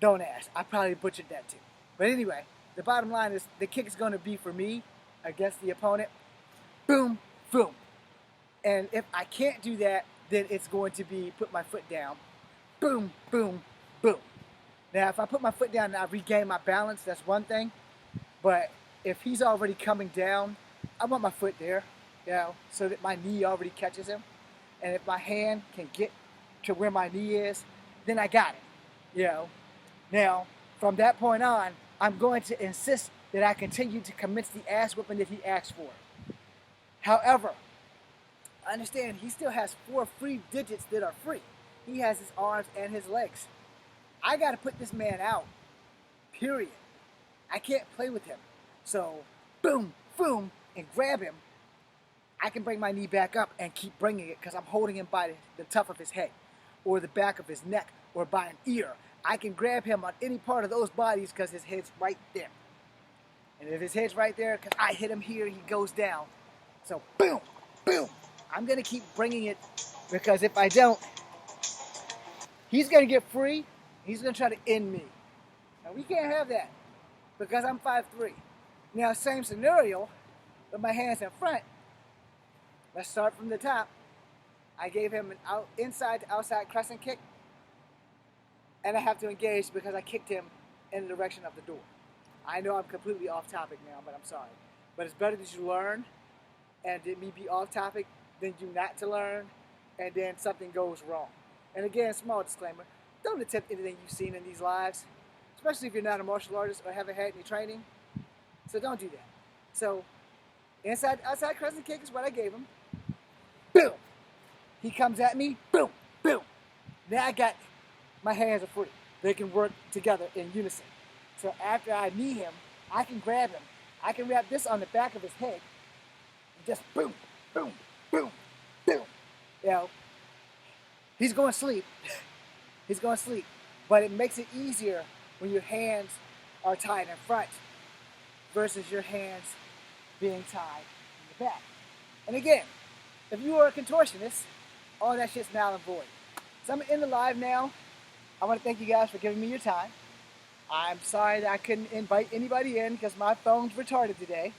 Don't ask. I probably butchered that too. But anyway, the bottom line is the kick is going to be for me against the opponent. Boom, boom. And if I can't do that, then it's going to be put my foot down. boom, boom, boom. Now, if I put my foot down and I regain my balance, that's one thing. But if he's already coming down, I want my foot there, so that my knee already catches him. And if my hand can get to where my knee is, then I got it. Now, from that point on, I'm going to insist that I continue to commence the ass whipping that he asked for. However, understand he still has 4 free digits that are free. He has his arms and his legs. I got to put this man out, period. I can't play with him. So, boom, boom, and grab him. I can bring my knee back up and keep bringing it because I'm holding him by the tuft of his head or the back of his neck or by an ear. I can grab him on any part of those bodies because his head's right there. And if his head's right there, because I hit him here, he goes down. So, boom, boom. I'm going to keep bringing it because if I don't, he's going to get free. He's going to try to end me. Now, we can't have that because I'm 5'3". Now, same scenario, with my hands in front. Let's start from the top. I gave him an inside to outside crescent kick. And I have to engage because I kicked him in the direction of the door. I know I'm completely off topic now, but I'm sorry. But it's better that you learn and that me be off topic than you not to learn and then something goes wrong. And again, small disclaimer, don't attempt anything you've seen in these lives, especially if you're not a martial artist or haven't had any training. So don't do that. So inside outside crescent kick is what I gave him. Boom! He comes at me. Boom! Boom! Now I got my hands are free. They can work together in unison. So after I knee him, I can grab him. I can wrap this on the back of his head. And just boom, boom, boom, boom. He's going to sleep. He's going to sleep. But it makes it easier when your hands are tied in front versus your hands being tied in the back. And again, if you are a contortionist, all that shit's null and void. So I'm in the live now. I want to thank you guys for giving me your time. I'm sorry that I couldn't invite anybody in because my phone's retarded today. It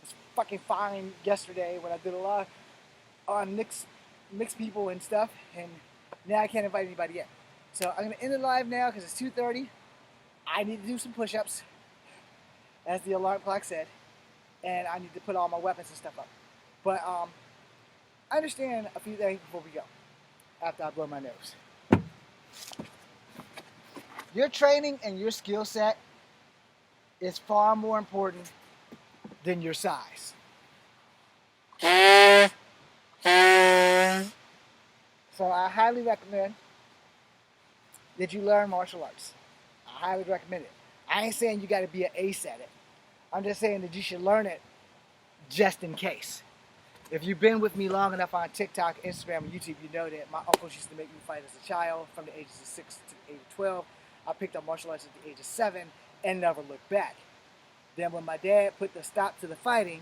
was fucking fine yesterday when I did a lot on mixed people and stuff, and now I can't invite anybody in. So I'm going to end the live now because it's 2:30. I need to do some push-ups, as the alarm clock said, and I need to put all my weapons and stuff up. But understand a few things before we go, after I blow my nose. Your training and your skill set is far more important than your size. So I highly recommend that you learn martial arts. I highly recommend it. I ain't saying you got to be an ace at it. I'm just saying that you should learn it just in case. If you've been with me long enough on TikTok, Instagram, and YouTube, you know that my uncles used to make me fight as a child from the ages of 6 to the age of 12. I picked up martial arts at the age of 7 and never looked back. Then when my dad put the stop to the fighting,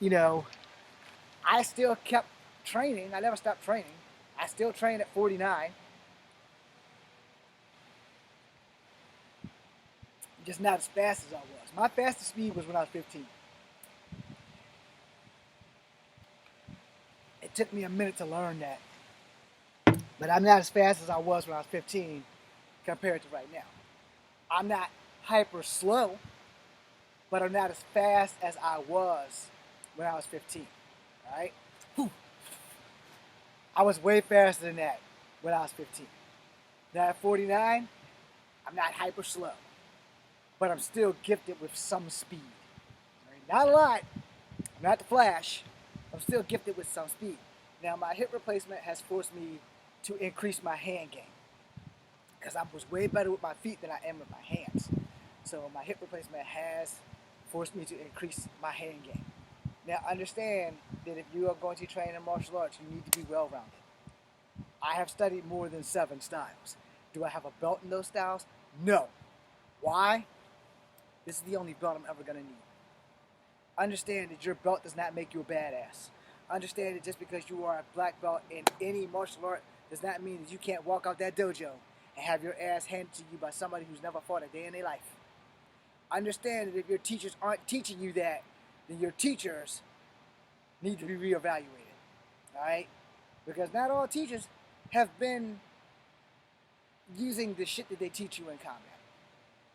I still kept training. I never stopped training. I still train at 49. Just not as fast as I was. My fastest speed was when I was 15. It took me a minute to learn that. But I'm not as fast as I was when I was 15 compared to right now. I'm not hyper slow, but I'm not as fast as I was when I was 15. All right? Whew. I was way faster than that when I was 15. Now at 49, I'm not hyper slow, but I'm still gifted with some speed. Right? Not a lot. I'm not the Flash. I'm still gifted with some speed. Now my hip replacement has forced me to increase my hand game, because I was way better with my feet than I am with my hands. So my hip replacement has forced me to increase my hand game. Now understand that if you are going to train in martial arts, you need to be well-rounded. I have studied more than 7 styles. Do I have a belt in those styles? No. Why? This is the only belt I'm ever going to need. Understand that your belt does not make you a badass. Understand that just because you are a black belt in any martial art does not mean that you can't walk out that dojo and have your ass handed to you by somebody who's never fought a day in their life. Understand that if your teachers aren't teaching you that, then your teachers need to be reevaluated. Alright? Because not all teachers have been using the shit that they teach you in combat.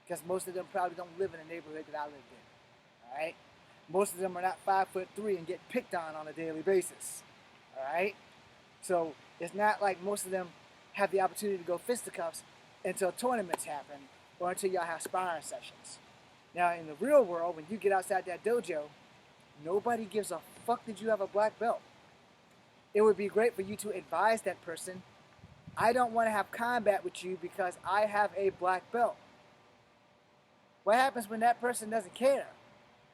Because most of them probably don't live in a neighborhood that I lived in. All right? Most of them are not 5'3" and get picked on a daily basis. All right? So it's not like most of them have the opportunity to go fisticuffs until tournaments happen or until y'all have sparring sessions. Now, in the real world, when you get outside that dojo, nobody gives a fuck that you have a black belt. It would be great for you to advise that person, I don't want to have combat with you because I have a black belt. What happens when that person doesn't care?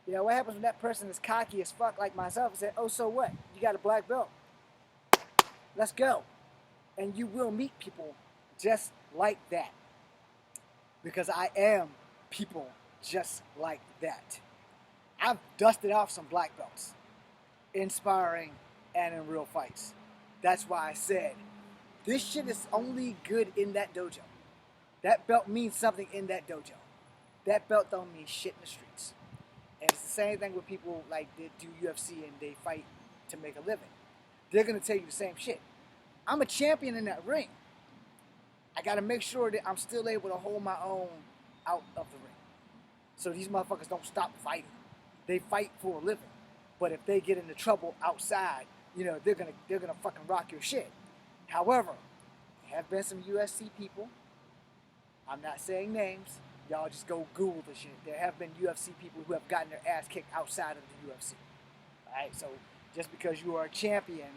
You know, what happens when that person is cocky as fuck like myself and say, oh, so what? You got a black belt. Let's go. And you will meet people just like that. Because I am people just like that. I've dusted off some black belts in sparring and in real fights. That's why I said, this shit is only good in that dojo. That belt means something in that dojo. That belt don't mean shit in the streets. And it's the same thing with people like that do UFC and they fight to make a living. They're going to tell you the same shit. I'm a champion in that ring. I got to make sure that I'm still able to hold my own out of the ring. So these motherfuckers don't stop fighting. They fight for a living. But if they get into trouble outside, you know, they're gonna fucking rock your shit. However, there have been some UFC people. I'm not saying names. Y'all just go Google the shit. There have been UFC people who have gotten their ass kicked outside of the UFC. Alright, so just because you are a champion,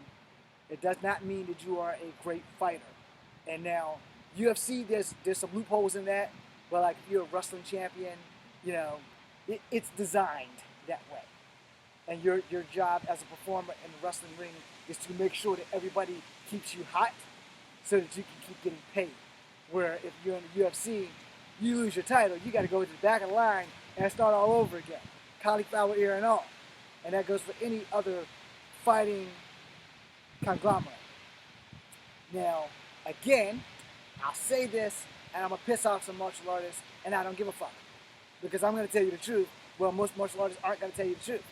it does not mean that you are a great fighter. And now, UFC, there's some loopholes in that. But like if you're a wrestling champion, you know, it's designed that way. And your job as a performer in the wrestling ring is to make sure that everybody keeps you hot so that you can keep getting paid. Where if you're in the UFC, you lose your title, you got to go to the back of the line and start all over again. Cauliflower ear and all. And that goes for any other fighting conglomerate. Now, again, I'll say this and I'm going to piss off some martial artists and I don't give a fuck. Because I'm going to tell you the truth. Well, most martial artists aren't going to tell you the truth.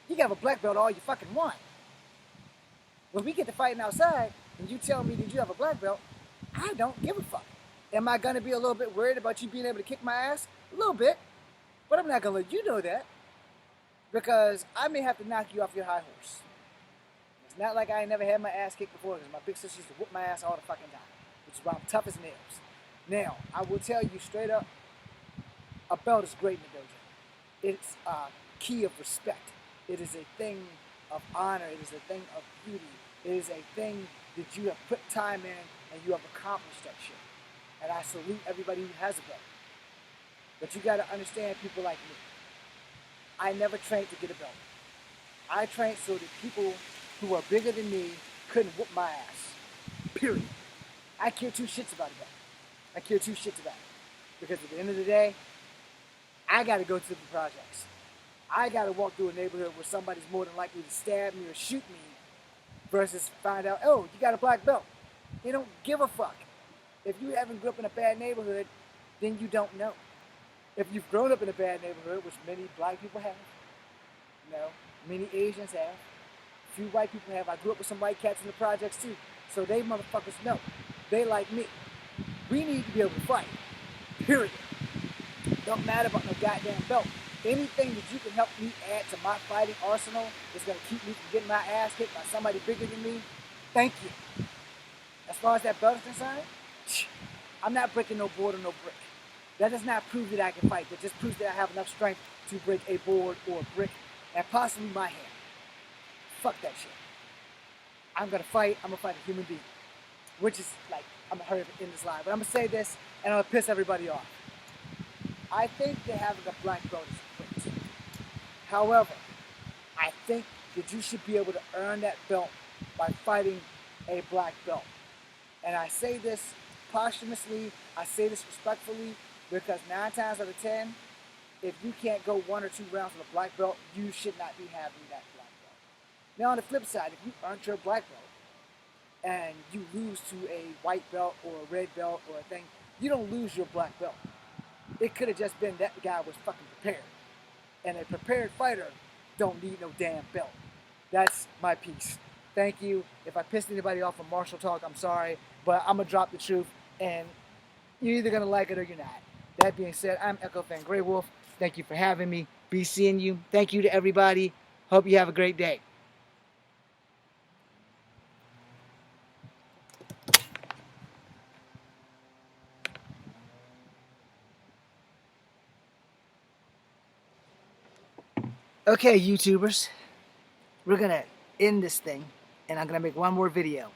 You can have a black belt all you fucking want. When we get to fighting outside and you tell me that you have a black belt, I don't give a fuck. Am I going to be a little bit worried about you being able to kick my ass? A little bit. But I'm not going to let you know that. Because I may have to knock you off your high horse. It's not like I ain't never had my ass kicked before because my big sister used to whoop my ass all the fucking time. Which is why I'm tough as nails. Now, I will tell you straight up, a belt is great in the dojo. It's a key of respect. It is a thing of honor. It is a thing of beauty. It is a thing that you have put time in and you have accomplished that shit. And I salute everybody who has a belt. But you gotta understand people like me. I never trained to get a belt. I trained so that people who are bigger than me couldn't whoop my ass. Period. I care two shits about a belt. I care two shits about it. Because at the end of the day, I gotta go to the projects. I gotta walk through a neighborhood where somebody's more than likely to stab me or shoot me versus find out, oh, you got a black belt. They don't give a fuck. If you haven't grew up in a bad neighborhood, then you don't know. If you've grown up in a bad neighborhood, which many black people have, you know, many Asians have, a few white people have. I grew up with some white cats in the projects too. So they motherfuckers know. They like me. We need to be able to fight. Period. Don't matter about no goddamn belt. Anything that you can help me add to my fighting arsenal is going to keep me from getting my ass kicked by somebody bigger than me, thank you. As far as that belt is concerned, I'm not breaking no board or no brick. That does not prove that I can fight. That just proves that I have enough strength to break a board or a brick and possibly my hand. Fuck that shit. I'm going to fight. I'm going to fight a human being. Which is like, I'm going to hurry up in this live. But I'm going to say this and I'm going to piss everybody off. I think that having a black belt is great. However, I think that you should be able to earn that belt by fighting a black belt. And I say this posthumously, I say this respectfully, because 9 times out of 10, if you can't go 1 or 2 rounds with a black belt, you should not be having that black belt. Now on the flip side, if you earned your black belt and you lose to a white belt or a red belt or a thing, you don't lose your black belt. It could have just been that guy was fucking prepared. And a prepared fighter don't need no damn belt. That's my piece. Thank you. If I pissed anybody off from martial talk, I'm sorry. But I'm going to drop the truth. And You're either gonna like it or you're not. That being said, I'm Echo Fan Grey Wolf. Thank you for having me. Be seeing you. Thank you to everybody. Hope you have a great day. Okay, YouTubers, we're gonna end this thing, and I'm gonna make one more video.